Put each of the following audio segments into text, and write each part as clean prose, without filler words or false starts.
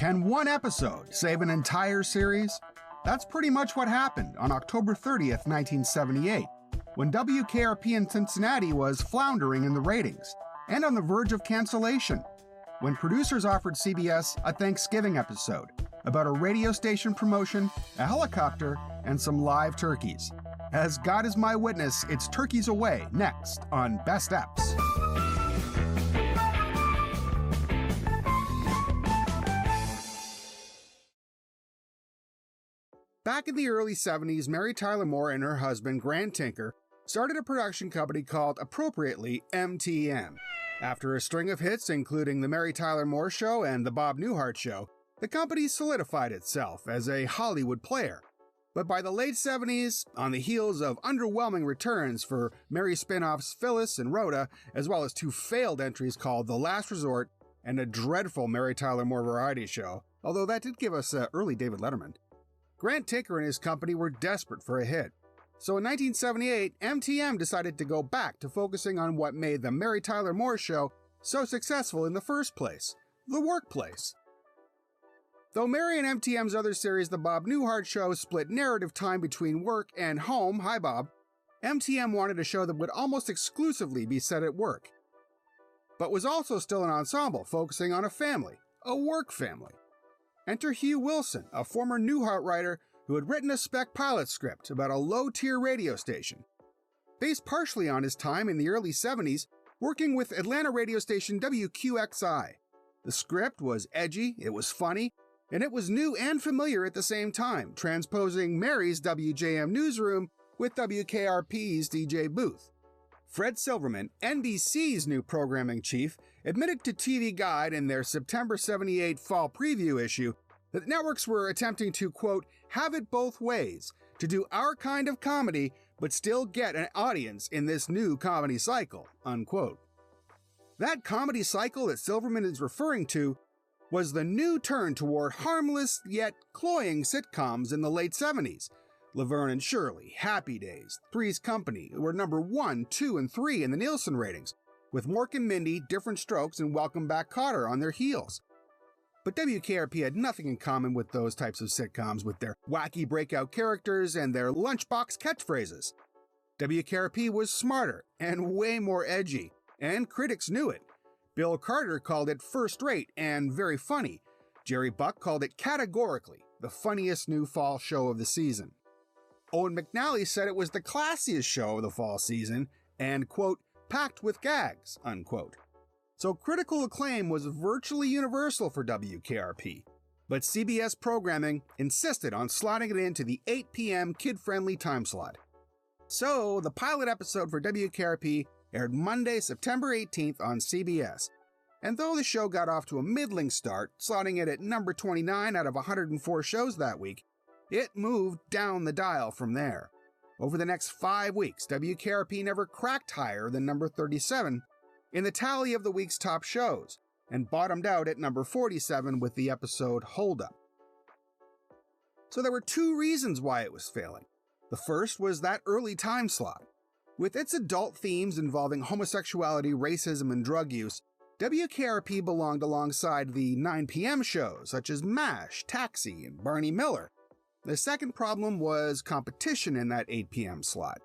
Can one episode save an entire series? That's pretty much what happened on October 30th, 1978, when WKRP in Cincinnati was floundering in the ratings and on the verge of cancellation, when producers offered CBS a Thanksgiving episode about a radio station promotion, a helicopter, and some live turkeys. As God is my witness, it's Turkeys Away next on Best Eps. Back in the early 70s, Mary Tyler Moore and her husband, Grant Tinker, started a production company called, appropriately, MTM. After a string of hits, including The Mary Tyler Moore Show and The Bob Newhart Show, the company solidified itself as a Hollywood player. But by the late 70s, on the heels of underwhelming returns for Mary spin-offs Phyllis and Rhoda, as well as two failed entries called The Last Resort and a dreadful Mary Tyler Moore variety show, although that did give us early David Letterman, Grant Tinker and his company were desperate for a hit. So in 1978, MTM decided to go back to focusing on what made the Mary Tyler Moore Show so successful in the first place, the workplace. Though Mary and MTM's other series, The Bob Newhart Show, split narrative time between work and home, hi Bob, MTM wanted a show that would almost exclusively be set at work, but was also still an ensemble focusing on a family, a work family. Enter Hugh Wilson, a former Newhart writer who had written a spec pilot script about a low-tier radio station. Based partially on his time in the early 70s working with Atlanta radio station WQXI. The script was edgy, it was funny, and it was new and familiar at the same time, transposing Mary's WJM newsroom with WKRP's DJ booth. Fred Silverman, NBC's new programming chief, admitted to TV Guide in their September 78 fall preview issue that networks were attempting to, quote, have it both ways, to do our kind of comedy but still get an audience in this new comedy cycle, unquote. That comedy cycle that Silverman is referring to was the new turn toward harmless yet cloying sitcoms in the late 70s. Laverne and Shirley, Happy Days, Three's Company were number 1, 2, and 3 in the Nielsen ratings, with Mork and Mindy, Different Strokes, and Welcome Back Kotter on their heels. But WKRP had nothing in common with those types of sitcoms, with their wacky breakout characters and their lunchbox catchphrases. WKRP was smarter and way more edgy, and critics knew it. Bill Carter called it first-rate and very funny. Jerry Buck called it categorically the funniest new fall show of the season. Owen McNally said it was the classiest show of the fall season and, quote, packed with gags, unquote. So critical acclaim was virtually universal for WKRP, but CBS programming insisted on slotting it into the 8 p.m. kid-friendly time slot. So the pilot episode for WKRP aired Monday, September 18th on CBS. And though the show got off to a middling start, slotting it at number 29 out of 104 shows that week, it moved down the dial from there. Over the next 5 weeks, WKRP never cracked higher than number 37 in the tally of the week's top shows, and bottomed out at number 47 with the episode Hold Up. So there were two reasons why it was failing. The first was that early time slot. With its adult themes involving homosexuality, racism, and drug use, WKRP belonged alongside the 9 p.m. shows such as MASH, Taxi, and Barney Miller. The second problem was competition in that 8 p.m. slot.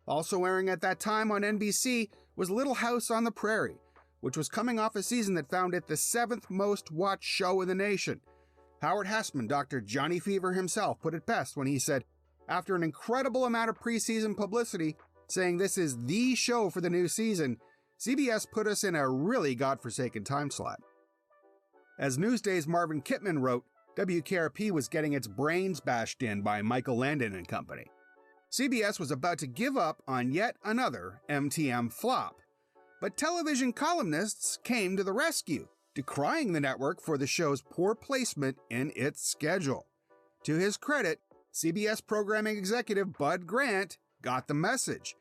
Also airing at that time on NBC was Little House on the Prairie, which was coming off a season that found it the 7th most watched show in the nation. Howard Hessman, Dr. Johnny Fever himself, put it best when he said, after an incredible amount of preseason publicity saying this is the show for the new season, CBS put us in a really godforsaken time slot. As Newsday's Marvin Kittman wrote, WKRP was getting its brains bashed in by Michael Landon and company. CBS was about to give up on yet another MTM flop. But television columnists came to the rescue, decrying the network for the show's poor placement in its schedule. To his credit, CBS programming executive Bud Grant got the message.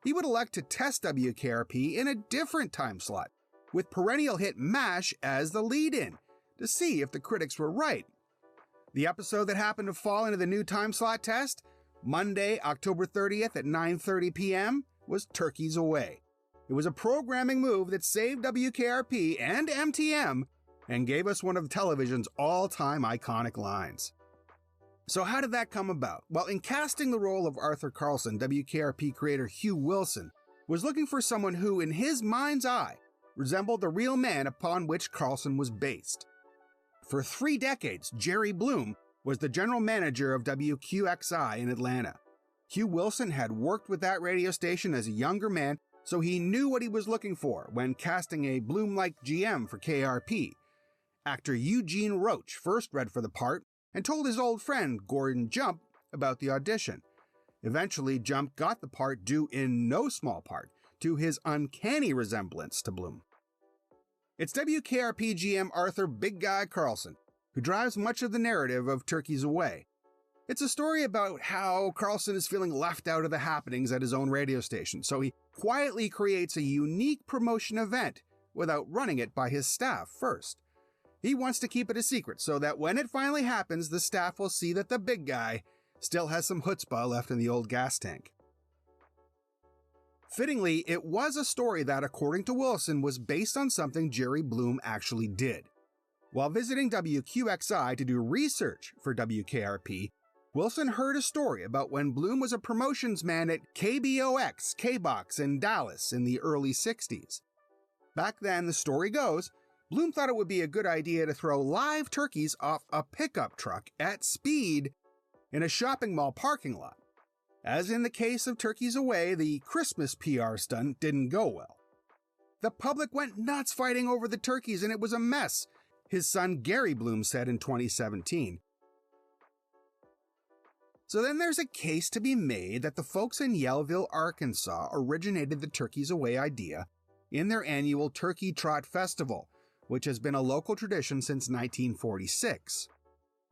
He would elect to test WKRP in a different time slot, with perennial hit MASH as the lead-in, to see if the critics were right. The episode that happened to fall into the new time slot test, Monday, October 30th at 9:30 p.m., was Turkeys Away. It was a programming move that saved WKRP and MTM and gave us one of television's all-time iconic lines. So how did that come about? Well, in casting the role of Arthur Carlson, WKRP creator Hugh Wilson was looking for someone who, in his mind's eye, resembled the real man upon which Carlson was based. For 3 decades, Jerry Bloom was the general manager of WQXI in Atlanta. Hugh Wilson had worked with that radio station as a younger man, so he knew what he was looking for when casting a Bloom-like GM for KRP. Actor Eugene Roach first read for the part and told his old friend Gordon Jump about the audition. Eventually, Jump got the part due in no small part to his uncanny resemblance to Bloom. It's WKRP GM Arthur Big Guy Carlson who drives much of the narrative of Turkeys Away. It's a story about how Carlson is feeling left out of the happenings at his own radio station, so he quietly creates a unique promotion event without running it by his staff first. He wants to keep it a secret so that when it finally happens, the staff will see that the big guy still has some chutzpah left in the old gas tank. Fittingly, it was a story that, according to Wilson, was based on something Jerry Bloom actually did. While visiting WQXI to do research for WKRP, Wilson heard a story about when Bloom was a promotions man at KBOX, KBOX in Dallas in the early 60s. Back then, the story goes, Bloom thought it would be a good idea to throw live turkeys off a pickup truck at speed in a shopping mall parking lot. As in the case of Turkeys Away, the Christmas PR stunt didn't go well. The public went nuts fighting over the turkeys and it was a mess, his son Gary Bloom said in 2017. So then there's a case to be made that the folks in Yellville, Arkansas originated the Turkeys Away idea in their annual Turkey Trot Festival, which has been a local tradition since 1946.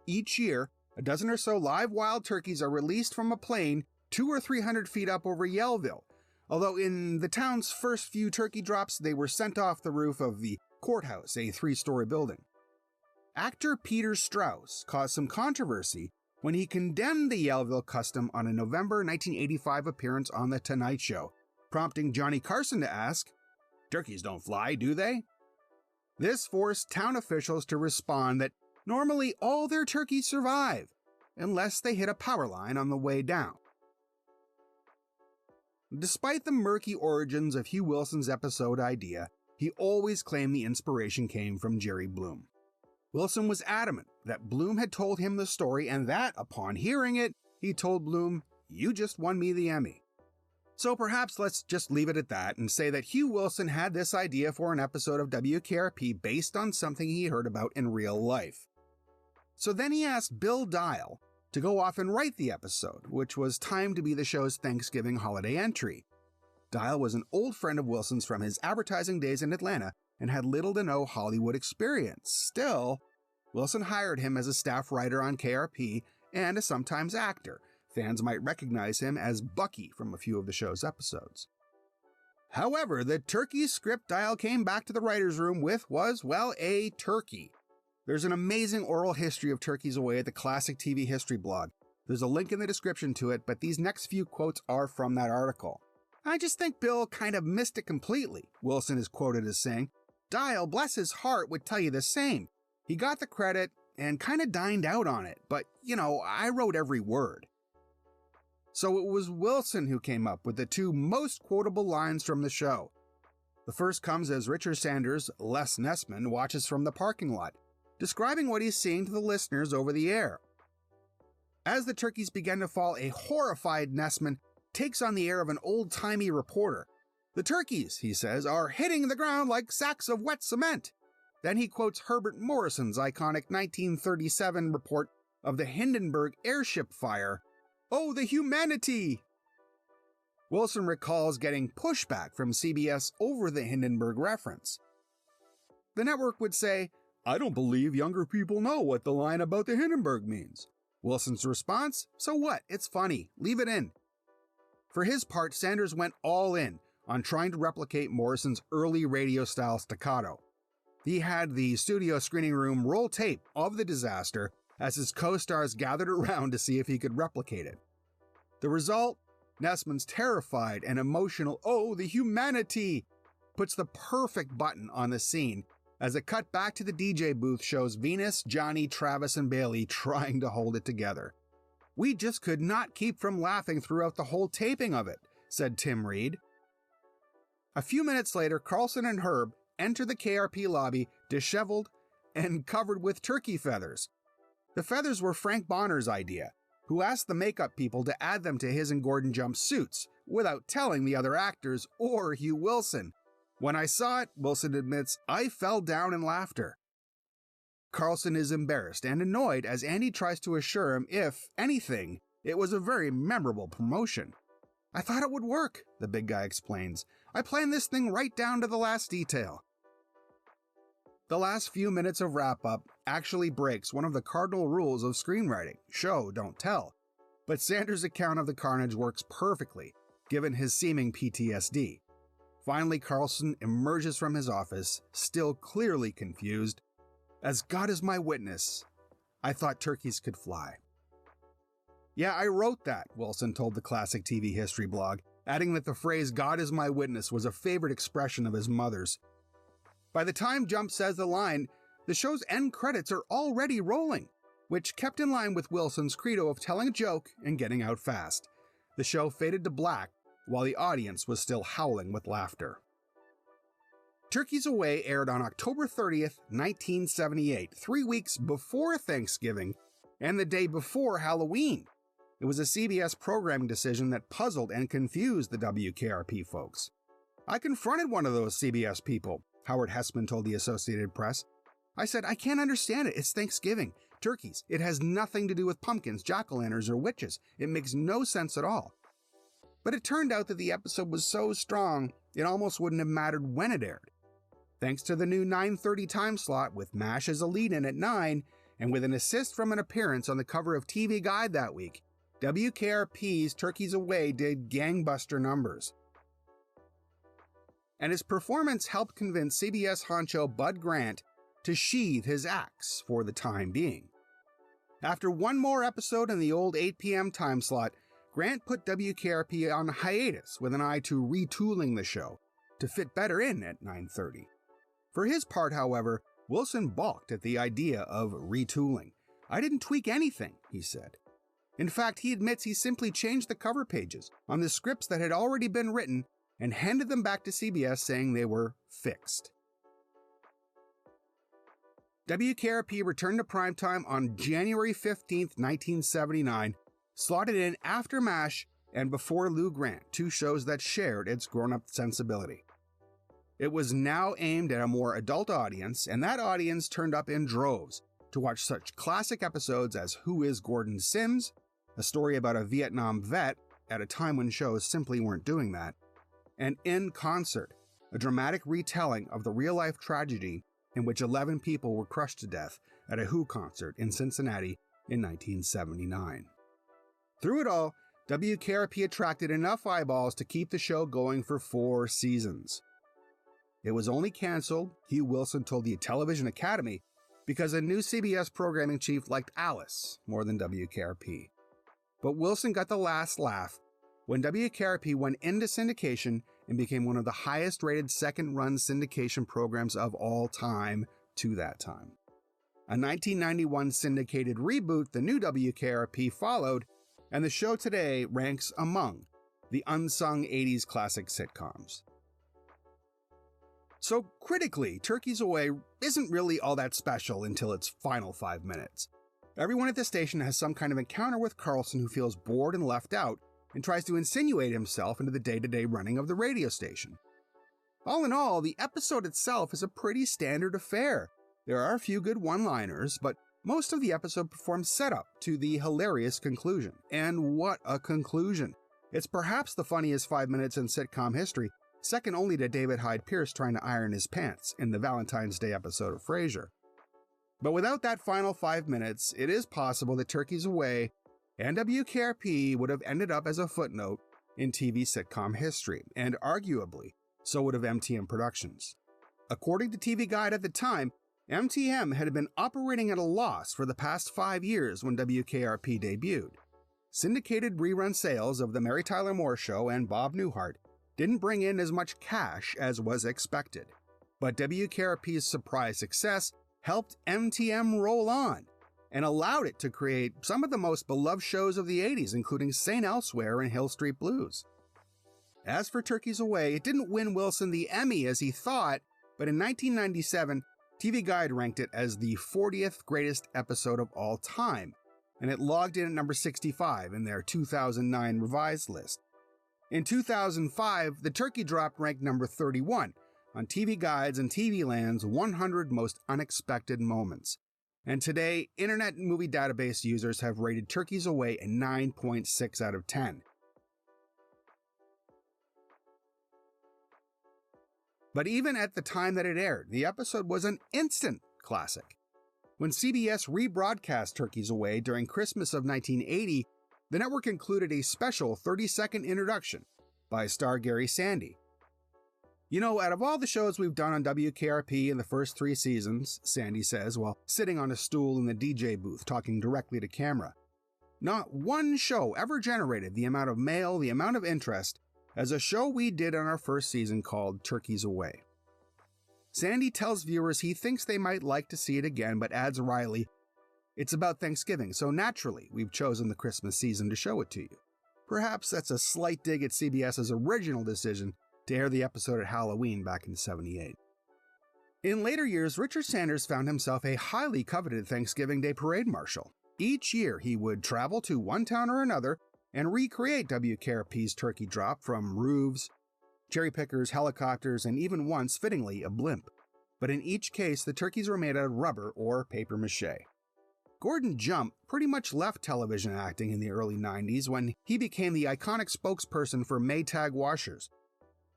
Each year, a dozen or so live wild turkeys are released from a plane 200 or 300 feet up over Yellville, although in the town's first few turkey drops, they were sent off the roof of the courthouse, a 3-story building. Actor Peter Strauss caused some controversy when he condemned the Yellville custom on a November 1985 appearance on The Tonight Show, prompting Johnny Carson to ask, "Turkeys don't fly, do they?" This forced town officials to respond that normally all their turkeys survive, unless they hit a power line on the way down. Despite the murky origins of Hugh Wilson's episode idea, he always claimed the inspiration came from Jerry Bloom. Wilson was adamant that Bloom had told him the story and that, upon hearing it, he told Bloom, "You just won me the Emmy." So perhaps let's just leave it at that and say that Hugh Wilson had this idea for an episode of WKRP based on something he heard about in real life. So then he asked Bill Dial to go off and write the episode, which was timed to be the show's Thanksgiving holiday entry. Dial was an old friend of Wilson's from his advertising days in Atlanta and had little to no Hollywood experience. Still, Wilson hired him as a staff writer on KRP and a sometimes actor. Fans might recognize him as Bucky from a few of the show's episodes. However, the turkey script Dial came back to the writer's room with was, well, a turkey. There's an amazing oral history of Turkeys Away at the Classic TV History blog. There's a link in the description to it, but these next few quotes are from that article. "I just think Bill kind of missed it completely," Wilson is quoted as saying. "Dial, bless his heart, would tell you the same. He got the credit and kind of dined out on it, but, I wrote every word." So it was Wilson who came up with the 2 most quotable lines from the show. The first comes as Richard Sanders, Les Nessman, watches from the parking lot, describing what he's seeing to the listeners over the air. As the turkeys begin to fall, a horrified Nessman takes on the air of an old-timey reporter. "The turkeys," he says, "are hitting the ground like sacks of wet cement." Then he quotes Herbert Morrison's iconic 1937 report of the Hindenburg airship fire. "Oh, the humanity!" Wilson recalls getting pushback from CBS over the Hindenburg reference. The network would say, "I don't believe younger people know what the line about the Hindenburg means." Wilson's response, "So what? It's funny. Leave it in." For his part, Sanders went all in on trying to replicate Morrison's early radio-style staccato. He had the studio screening room roll tape of the disaster as his co-stars gathered around to see if he could replicate it. The result? Nessman's terrified and emotional "Oh, the humanity!" puts the perfect button on the scene as it cut back to the DJ booth shows Venus, Johnny, Travis, and Bailey trying to hold it together. "We just could not keep from laughing throughout the whole taping of it," said Tim Reed. A few minutes later, Carlson and Herb enter the KRP lobby disheveled and covered with turkey feathers. The feathers were Frank Bonner's idea, who asked the makeup people to add them to his and Gordon Jump's suits without telling the other actors or Hugh Wilson. "When I saw it," Wilson admits, "I fell down in laughter." Carlson is embarrassed and annoyed as Andy tries to assure him, if anything, it was a very memorable promotion. "I thought it would work," the big guy explains. "I planned this thing right down to the last detail." The last few minutes of wrap-up actually breaks one of the cardinal rules of screenwriting: show, don't tell. But Sanders' account of the carnage works perfectly, given his seeming PTSD. Finally, Carlson emerges from his office, still clearly confused. "As God is my witness, I thought turkeys could fly." "Yeah, I wrote that," Wilson told the Classic TV History blog, adding that the phrase "God is my witness" was a favorite expression of his mother's. By the time Jump says the line, the show's end credits are already rolling, which kept in line with Wilson's credo of telling a joke and getting out fast. The show faded to black while the audience was still howling with laughter. Turkeys Away aired on October 30th, 1978, 3 weeks before Thanksgiving and the day before Halloween. It was a CBS programming decision that puzzled and confused the WKRP folks. "I confronted one of those CBS people," Howard Hessman told the Associated Press. "I said, I can't understand it. It's Thanksgiving. Turkeys. It has nothing to do with pumpkins, jack-o'-lanterns, or witches. It makes no sense at all." But it turned out that the episode was so strong, it almost wouldn't have mattered when it aired. Thanks to the new 9:30 time slot with MASH as a lead-in at 9, and with an assist from an appearance on the cover of TV Guide that week, WKRP's Turkeys Away did gangbuster numbers. And his performance helped convince CBS honcho Bud Grant to sheathe his axe for the time being. After one more episode in the old 8 p.m. time slot, Grant put WKRP on hiatus with an eye to retooling the show to fit better in at 9:30. For his part, however, Wilson balked at the idea of retooling. "I didn't tweak anything," he said. In fact, he admits he simply changed the cover pages on the scripts that had already been written and handed them back to CBS saying they were fixed. WKRP returned to primetime on January 15, 1979, slotted in after MASH and before Lou Grant, two shows that shared its grown-up sensibility. It was now aimed at a more adult audience, and that audience turned up in droves to watch such classic episodes as Who is Gordon Sims?, a story about a Vietnam vet at a time when shows simply weren't doing that, and In Concert, a dramatic retelling of the real-life tragedy in which 11 people were crushed to death at a Who concert in Cincinnati in 1979. Through it all, WKRP attracted enough eyeballs to keep the show going for 4 seasons. It was only canceled, Hugh Wilson told the Television Academy, because a new CBS programming chief liked Alice more than WKRP. But Wilson got the last laugh when WKRP went into syndication and became one of the highest-rated second-run syndication programs of all time to that time. A 1991 syndicated reboot, The New WKRP, followed, and the show today ranks among the unsung 80s classic sitcoms. So critically, Turkeys Away isn't really all that special until its final 5 minutes. Everyone at the station has some kind of encounter with Carlson who feels bored and left out, and tries to insinuate himself into the day-to-day running of the radio station. All in all, the episode itself is a pretty standard affair. There are a few good one-liners, but most of the episode performs setup to the hilarious conclusion. And what a conclusion! It's perhaps the funniest 5 minutes in sitcom history, second only to David Hyde Pierce trying to iron his pants in the Valentine's Day episode of Frasier. But without that final 5 minutes, it is possible that Turkeys Away and WKRP would have ended up as a footnote in TV sitcom history, and arguably, so would have MTM Productions. According to TV Guide at the time, MTM had been operating at a loss for the past 5 years when WKRP debuted. Syndicated rerun sales of The Mary Tyler Moore Show and Bob Newhart didn't bring in as much cash as was expected. But WKRP's surprise success helped MTM roll on and allowed it to create some of the most beloved shows of the 80s, including St. Elsewhere and Hill Street Blues. As for Turkeys Away, it didn't win Wilson the Emmy as he thought, but in 1997, TV Guide ranked it as the 40th greatest episode of all time, and it logged in at number 65 in their 2009 revised list. In 2005, the turkey drop ranked number 31 on TV Guide's and TV Land's 100 Most Unexpected Moments. And today, Internet Movie Database users have rated Turkeys Away a 9.6 out of 10. But even at the time that it aired, the episode was an instant classic. When CBS rebroadcast Turkeys Away during Christmas of 1980, the network included a special 30-second introduction by star Gary Sandy. You know, out of all the shows we've done on WKRP in the first 3 seasons, Sandy says while sitting on a stool in the DJ booth talking directly to camera, not one show ever generated the amount of mail, the amount of interest, as a show we did on our first season called Turkeys Away. Sandy tells viewers he thinks they might like to see it again, but adds wryly, "It's about Thanksgiving, so naturally we've chosen the Christmas season to show it to you." Perhaps that's a slight dig at CBS's original decision to air the episode at Halloween back in '78. In later years, Richard Sanders found himself a highly coveted Thanksgiving Day parade marshal. Each year, he would travel to one town or another and recreate WKRP's turkey drop from roofs, cherry pickers, helicopters, and even once, fittingly, a blimp. But in each case, the turkeys were made out of rubber or paper mache. Gordon Jump pretty much left television acting in the early 90s when he became the iconic spokesperson for Maytag washers.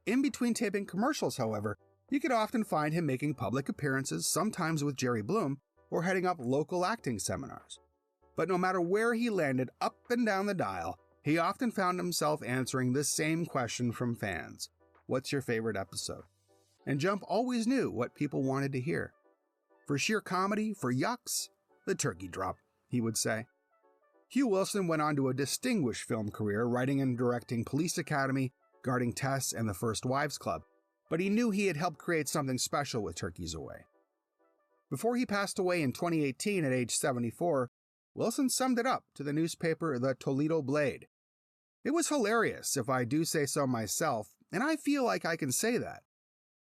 In between taping commercials, however, you could often find him making public appearances, sometimes with Jerry Bloom, or heading up local acting seminars. But no matter where he landed up and down the dial, he often found himself answering this same question from fans: "What's your favorite episode?" And Jump always knew what people wanted to hear. For sheer comedy, for yucks, the turkey drop, he would say. Hugh Wilson went on to a distinguished film career, writing and directing Police Academy, Guarding Tess, and The First Wives Club, but he knew he had helped create something special with Turkeys Away. Before he passed away in 2018 at age 74, Wilson summed it up to the newspaper The Toledo Blade. "It was hilarious, if I do say so myself, and I feel like I can say that.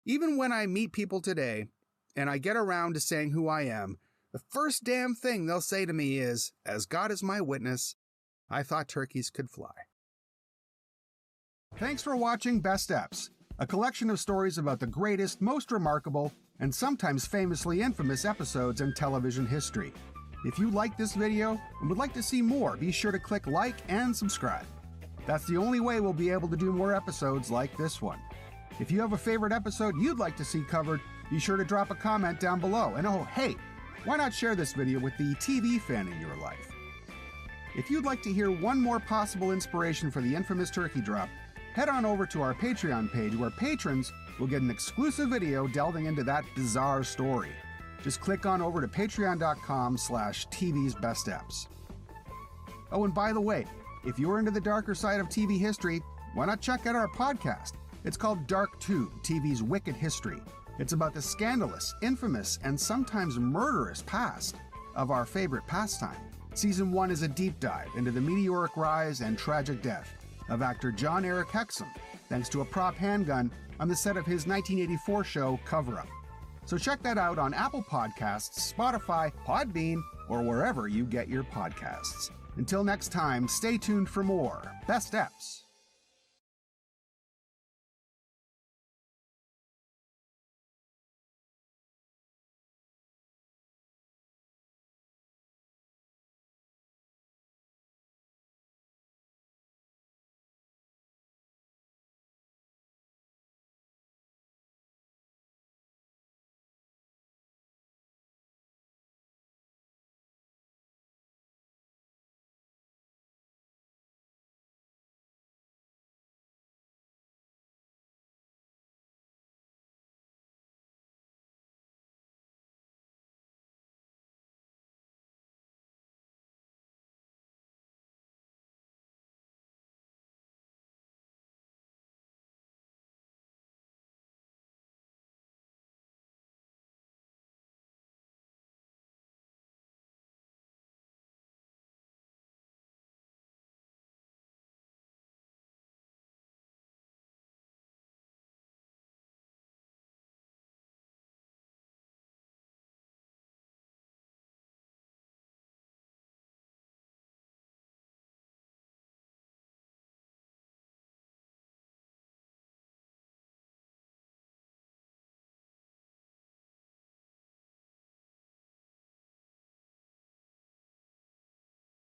Even when I meet people today, and I get around to saying who I am, the first damn thing they'll say to me is, 'As God is my witness, I thought turkeys could fly.'" Thanks for watching Best Eps, a collection of stories about the greatest, most remarkable, and sometimes famously infamous episodes in television history. If you liked this video and would like to see more, be sure to click like and subscribe. That's the only way we'll be able to do more episodes like this one. If you have a favorite episode you'd like to see covered, be sure to drop a comment down below. And oh, hey, why not share this video with the TV fan in your life? If you'd like to hear one more possible inspiration for the infamous turkey drop, head on over to our Patreon page where patrons will get an exclusive video delving into that bizarre story. Just click on over to patreon.com/TVsBestEps. Oh, and by the way, if you're into the darker side of TV history, why not check out our podcast? It's called Dark Tube, TV's Wicked History. It's about the scandalous, infamous, and sometimes murderous past of our favorite pastime. Season 1 is a deep dive into the meteoric rise and tragic death of actor John Eric Hexum, thanks to a prop handgun on the set of his 1984 show Cover Up. So check that out on Apple Podcasts, Spotify, Podbean, or wherever you get your podcasts. Until next time, stay tuned for more Best Eps.